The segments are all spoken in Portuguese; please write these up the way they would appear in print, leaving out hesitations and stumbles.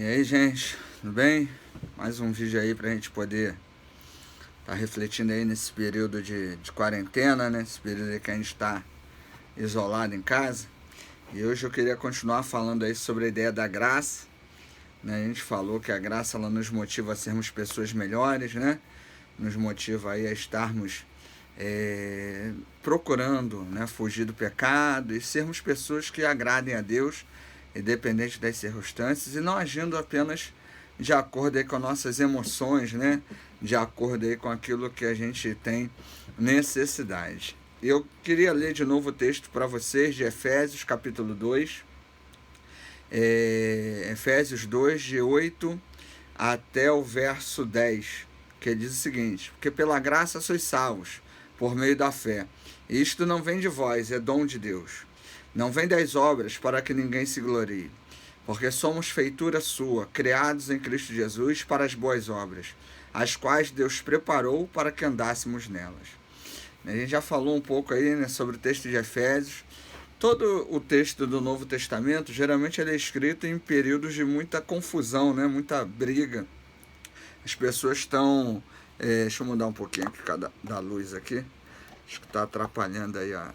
E aí, gente, tudo bem? Mais um vídeo aí pra gente poder estar refletindo aí nesse período de quarentena, né? Esse período aí que a gente está isolado em casa. E hoje eu queria continuar falando aí sobre a ideia da graça, né? A gente falou que a graça ela nos motiva a sermos pessoas melhores, né? Nos motiva aí a estarmos procurando, né, fugir do pecado e sermos pessoas que agradem a Deus, independente das circunstâncias, e não agindo apenas de acordo aí com nossas emoções, né, de acordo aí com aquilo que a gente tem necessidade. Eu queria ler de novo o texto para vocês de Efésios capítulo 2, Efésios 2, de 8 até o verso 10, que diz o seguinte: porque pela graça sois salvos, por meio da fé. E isto não vem de vós, é dom de Deus. Não vem das obras, para que ninguém se glorie. Porque somos feitura sua, criados em Cristo Jesus para as boas obras, as quais Deus preparou para que andássemos nelas. A gente já falou um pouco aí, né, sobre o texto de Efésios. Todo o texto do Novo Testamento, geralmente ele é escrito em períodos de muita confusão, né, muita briga. As pessoas estão... deixa eu mudar um pouquinho aqui da luz aqui. Acho que está atrapalhando aí a...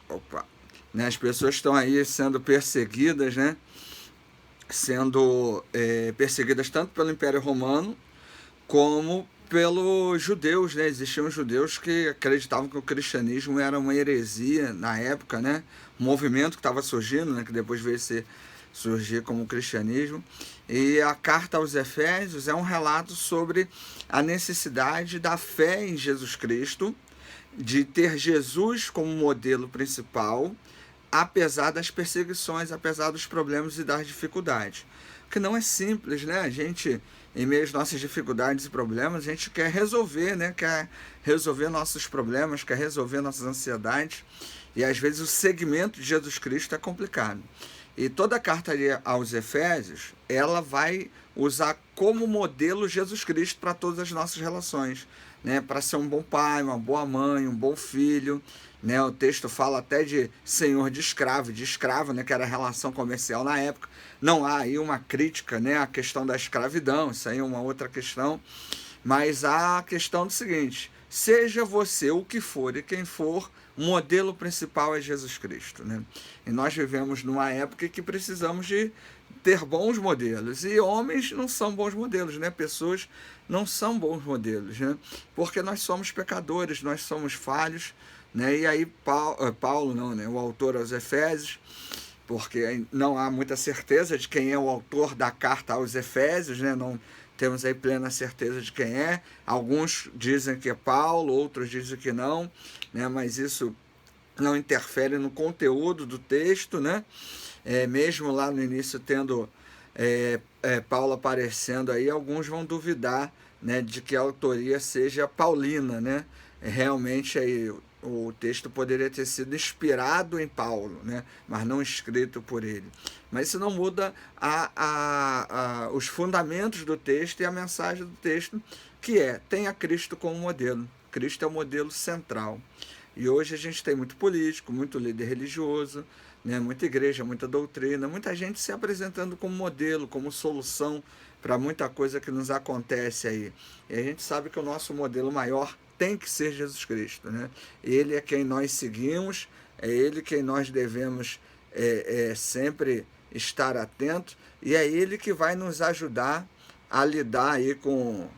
Opa! Né, as pessoas estão aí sendo perseguidas, né? Sendo perseguidas tanto pelo Império Romano como pelos judeus, né? Existiam judeus que acreditavam que o cristianismo era uma heresia na época, né? Um movimento que estava surgindo, né? Que depois veio surgir como o cristianismo. E a carta aos Efésios é um relato sobre a necessidade da fé em Jesus Cristo, de ter Jesus como modelo principal, apesar das perseguições, apesar dos problemas e das dificuldades. Porque não é simples, né? A gente, em meio às nossas dificuldades e problemas, a gente quer resolver, né? Quer resolver nossos problemas, quer resolver nossas ansiedades. E às vezes o segmento de Jesus Cristo é complicado. E toda a carta aos Efésios, ela vai usar como modelo Jesus Cristo para todas as nossas relações, né? Para ser um bom pai, uma boa mãe, um bom filho, né? O texto fala até de senhor de escravo, né? Que era a relação comercial na época. Não há aí uma crítica, né, à questão da escravidão, isso aí é uma outra questão, mas há a questão do seguinte: seja você o que for e quem for, o modelo principal é Jesus Cristo, né? E nós vivemos numa época que precisamos de ter bons modelos, e homens não são bons modelos, né? Pessoas não são bons modelos, né? Porque nós somos pecadores, nós somos falhos, né? E aí Paulo não, né? O autor aos Efésios, porque não há muita certeza de quem é o autor da carta aos Efésios, né? Não temos aí plena certeza de quem é. Alguns dizem que é Paulo, outros dizem que não, né? Mas isso não interfere no conteúdo do texto, né? Mesmo lá no início tendo Paulo aparecendo aí, alguns vão duvidar, né, de que a autoria seja paulina, né? Realmente aí o texto poderia ter sido inspirado em Paulo, né, mas não escrito por ele. Mas isso não muda os fundamentos do texto e a mensagem do texto, que tenha Cristo como modelo. Cristo é o modelo central. E hoje a gente tem muito político, muito líder religioso, né, muita igreja, muita doutrina, muita gente se apresentando como modelo, como solução para muita coisa que nos acontece aí. E a gente sabe que o nosso modelo maior tem que ser Jesus Cristo, né? Ele é quem nós seguimos, é ele quem nós devemos sempre estar atentos, e é ele que vai nos ajudar a lidar aí com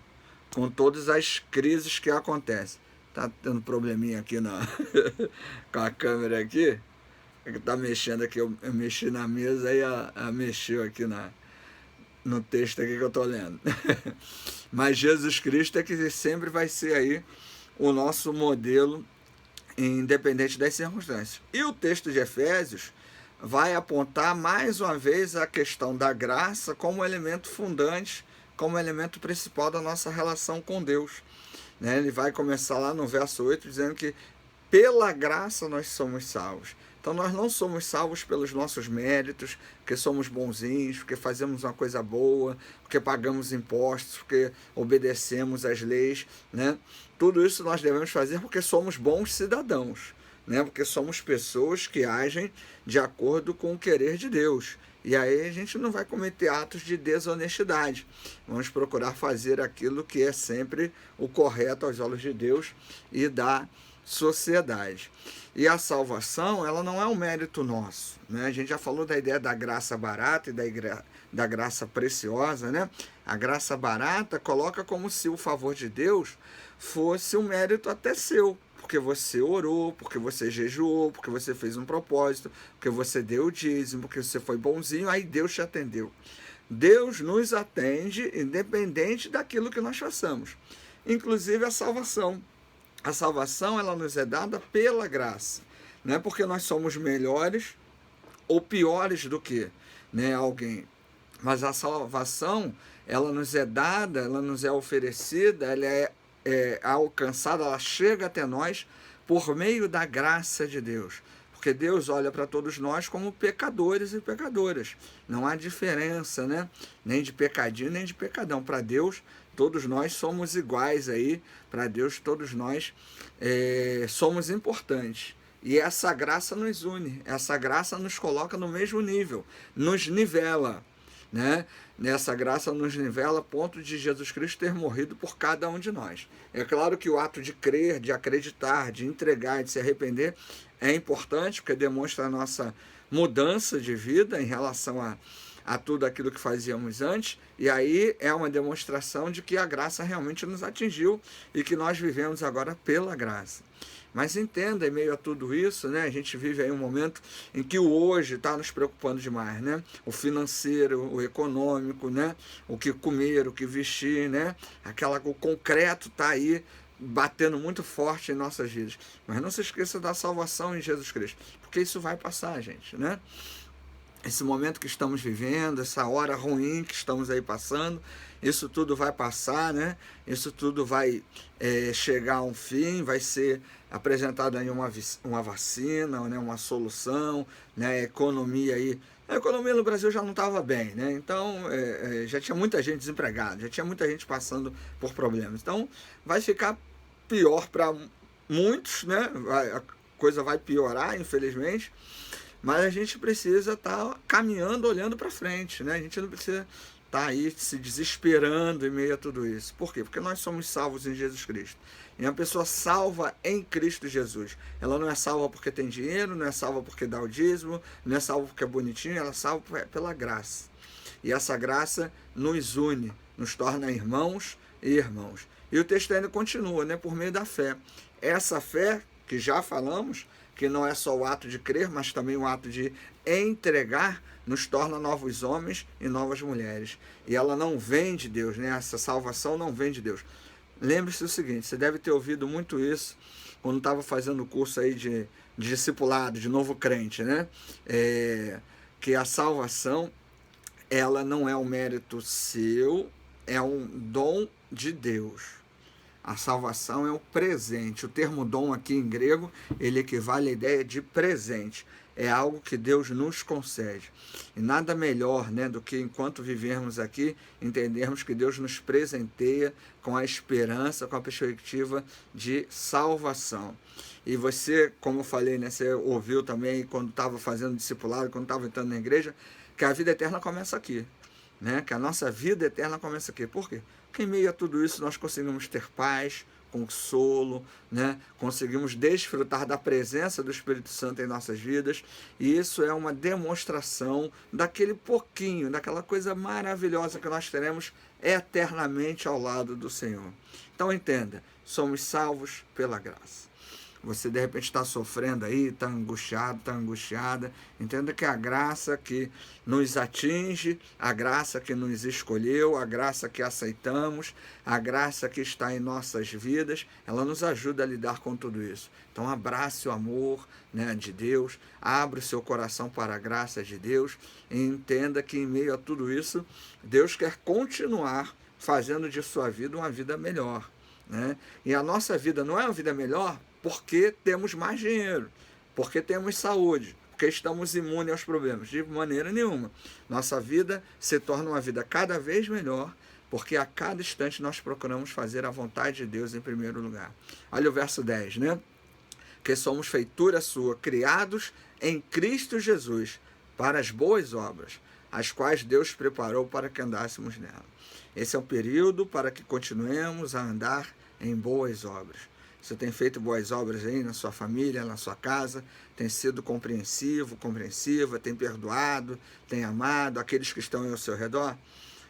todas as crises que acontecem. Tá tendo probleminha aqui com a câmera aqui, que tá mexendo aqui, eu mexi na mesa e a mexeu aqui no texto aqui que eu tô lendo. Mas Jesus Cristo é que sempre vai ser aí o nosso modelo, independente das circunstâncias. E o texto de Efésios vai apontar mais uma vez a questão da graça como elemento fundante, como elemento principal da nossa relação com Deus, né? Ele vai começar lá no verso 8 dizendo que pela graça nós somos salvos. Então nós não somos salvos pelos nossos méritos, porque somos bonzinhos, porque fazemos uma coisa boa, porque pagamos impostos, porque obedecemos às leis, né? Tudo isso nós devemos fazer porque somos bons cidadãos, né? Porque somos pessoas que agem de acordo com o querer de Deus. E aí a gente não vai cometer atos de desonestidade. Vamos procurar fazer aquilo que é sempre o correto aos olhos de Deus e da sociedade. E a salvação, ela não é um mérito nosso, né? A gente já falou da ideia da graça barata e da graça preciosa, né? A graça barata coloca como se o favor de Deus fosse um mérito até seu, porque você orou, porque você jejuou, porque você fez um propósito, porque você deu o dízimo, porque você foi bonzinho, aí Deus te atendeu. Deus nos atende independente daquilo que nós façamos, inclusive a salvação. A salvação, ela nos é dada pela graça, não é porque nós somos melhores ou piores do que, né, alguém. Mas a salvação, ela nos é dada, ela nos é oferecida, ela é alcançada, ela chega até nós por meio da graça de Deus. Porque Deus olha para todos nós como pecadores e pecadoras. Não há diferença, né? Nem de pecadinho, nem de pecadão. Para Deus, todos nós somos iguais aí. Para Deus, todos nós somos importantes. E essa graça nos une. Essa graça nos coloca no mesmo nível. Nos nivela, né? Nessa graça nos nivela a ponto de Jesus Cristo ter morrido por cada um de nós. É claro que o ato de crer, de acreditar, de entregar, de se arrepender é importante, porque demonstra a nossa mudança de vida em relação a tudo aquilo que fazíamos antes, e aí é uma demonstração de que a graça realmente nos atingiu e que nós vivemos agora pela graça. Mas entenda, em meio a tudo isso, né, a gente vive aí um momento em que o hoje está nos preocupando demais, né? O financeiro, o econômico, né? O que comer, o que vestir, né? O concreto está aí batendo muito forte em nossas vidas. Mas não se esqueça da salvação em Jesus Cristo, porque isso vai passar, gente, né? Esse momento que estamos vivendo, essa hora ruim que estamos aí passando, isso tudo vai passar, né? Isso tudo vai chegar a um fim, vai ser apresentado aí uma vacina, né? Uma solução, né? A economia no Brasil já não estava bem, né? Então já tinha muita gente desempregada, já tinha muita gente passando por problemas. Então vai ficar pior para muitos, né? A coisa vai piorar, infelizmente. Mas a gente precisa estar caminhando, olhando para frente, né? A gente não precisa estar aí se desesperando em meio a tudo isso. Por quê? Porque nós somos salvos em Jesus Cristo. E uma pessoa salva em Cristo Jesus. Ela não é salva porque tem dinheiro, não é salva porque dá o dízimo, não é salva porque é bonitinho, ela é salva pela graça. E essa graça nos une, nos torna irmãos e irmãos. E o texto ainda continua, né? Por meio da fé. Essa fé, que já falamos, que não é só o ato de crer, mas também o ato de entregar, nos torna novos homens e novas mulheres. E ela não vem de Deus, né? Essa salvação não vem de Deus. Lembre-se do seguinte, você deve ter ouvido muito isso quando estava fazendo o curso aí de discipulado, de novo crente, né? Que a salvação, ela não é um mérito seu, é um dom de Deus. A salvação é o presente. O termo dom aqui em grego, ele equivale à ideia de presente. É algo que Deus nos concede. E nada melhor, né, do que enquanto vivermos aqui, entendermos que Deus nos presenteia com a esperança, com a perspectiva de salvação. E você, como eu falei, né, você ouviu também quando estava fazendo discipulado, quando estava entrando na igreja, que a vida eterna começa aqui. Né? Que a nossa vida eterna começa aqui. Por quê? Porque em meio a tudo isso nós conseguimos ter paz, consolo, né? Conseguimos desfrutar da presença do Espírito Santo em nossas vidas, e isso é uma demonstração daquele pouquinho, daquela coisa maravilhosa que nós teremos eternamente ao lado do Senhor. Então entenda, somos salvos pela graça. Você de repente está sofrendo aí, está angustiado, está angustiada. Entenda que a graça que nos atinge, a graça que nos escolheu, a graça que aceitamos, a graça que está em nossas vidas, ela nos ajuda a lidar com tudo isso. Então abrace o amor, né, de Deus, abra o seu coração para a graça de Deus e entenda que em meio a tudo isso, Deus quer continuar fazendo de sua vida uma vida melhor. Né? E a nossa vida não é uma vida melhor porque temos mais dinheiro, porque temos saúde, porque estamos imunes aos problemas. De maneira nenhuma. Nossa vida se torna uma vida cada vez melhor, porque a cada instante nós procuramos fazer a vontade de Deus em primeiro lugar. Olha o verso 10, né? Que somos feitura sua, criados em Cristo Jesus, para as boas obras, as quais Deus preparou para que andássemos nela. Esse é o período para que continuemos a andar em boas obras. Você tem feito boas obras aí na sua família, na sua casa, tem sido compreensivo, compreensiva, tem perdoado, tem amado aqueles que estão ao seu redor?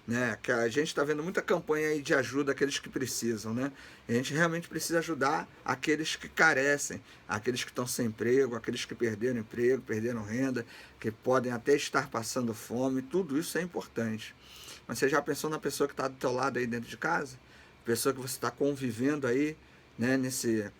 Né? Que a gente está vendo muita campanha aí de ajuda àqueles que precisam, né? E a gente realmente precisa ajudar aqueles que carecem, aqueles que estão sem emprego, aqueles que perderam emprego, perderam renda, que podem até estar passando fome, tudo isso é importante. Mas você já pensou na pessoa que está do teu lado aí dentro de casa? Pessoa que você está convivendo aí, né? Nesse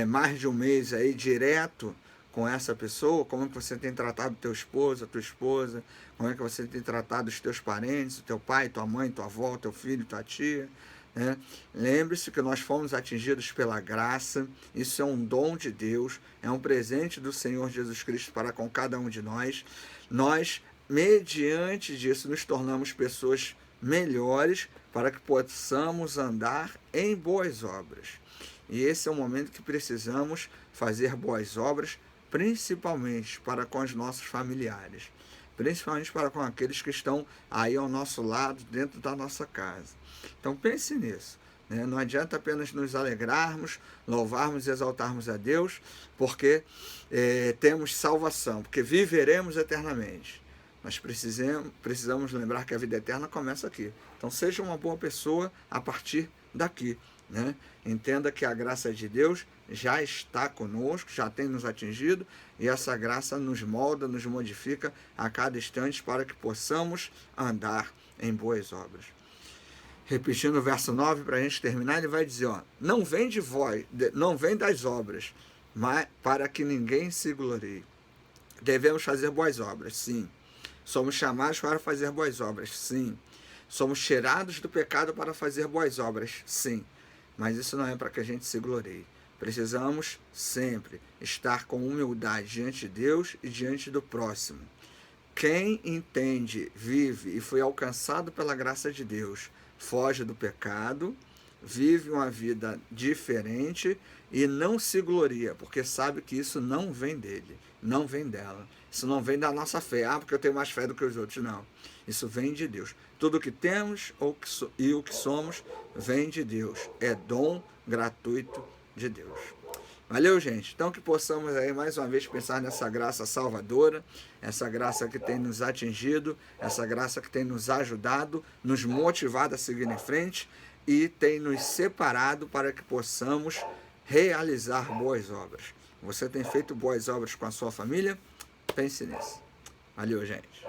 mais de um mês aí direto com essa pessoa, como é que você tem tratado teu esposo, a tua esposa, como é que você tem tratado os teus parentes, o teu pai, tua mãe, tua avó, teu filho, tua tia, né? Lembre-se que nós fomos atingidos pela graça, isso é um dom de Deus, é um presente do Senhor Jesus Cristo para com cada um de nós. Nós, mediante disso, nos tornamos pessoas melhores para que possamos andar em boas obras. E esse é o momento que precisamos fazer boas obras, principalmente para com os nossos familiares, principalmente para com aqueles que estão aí ao nosso lado, dentro da nossa casa. Então pense nisso. Né? Não adianta apenas nos alegrarmos, louvarmos e exaltarmos a Deus, porque temos salvação, porque viveremos eternamente. Nós precisamos lembrar que a vida eterna começa aqui. Então seja uma boa pessoa a partir daqui. Né? Entenda que a graça de Deus já está conosco, já tem nos atingido, e essa graça nos molda, nos modifica a cada instante para que possamos andar em boas obras. Repetindo o verso 9 para a gente terminar, ele vai dizer, não vem de vós, não vem das obras, mas para que ninguém se glorie. Devemos fazer boas obras, sim. Somos chamados para fazer boas obras, sim. Somos tirados do pecado para fazer boas obras, sim. Mas isso não é para que a gente se glorie. Precisamos sempre estar com humildade diante de Deus e diante do próximo. Quem entende, vive e foi alcançado pela graça de Deus, foge do pecado, vive uma vida diferente e não se gloria, porque sabe que isso não vem dele, não vem dela. Isso não vem da nossa fé, porque eu tenho mais fé do que os outros, não. Isso vem de Deus. Tudo o que temos e o que somos vem de Deus. É dom gratuito de Deus. Valeu, gente? Então que possamos aí mais uma vez pensar nessa graça salvadora, essa graça que tem nos atingido, essa graça que tem nos ajudado, nos motivado a seguir em frente e tem nos separado para que possamos realizar boas obras. Você tem feito boas obras com a sua família? Pense nisso. Valeu, gente.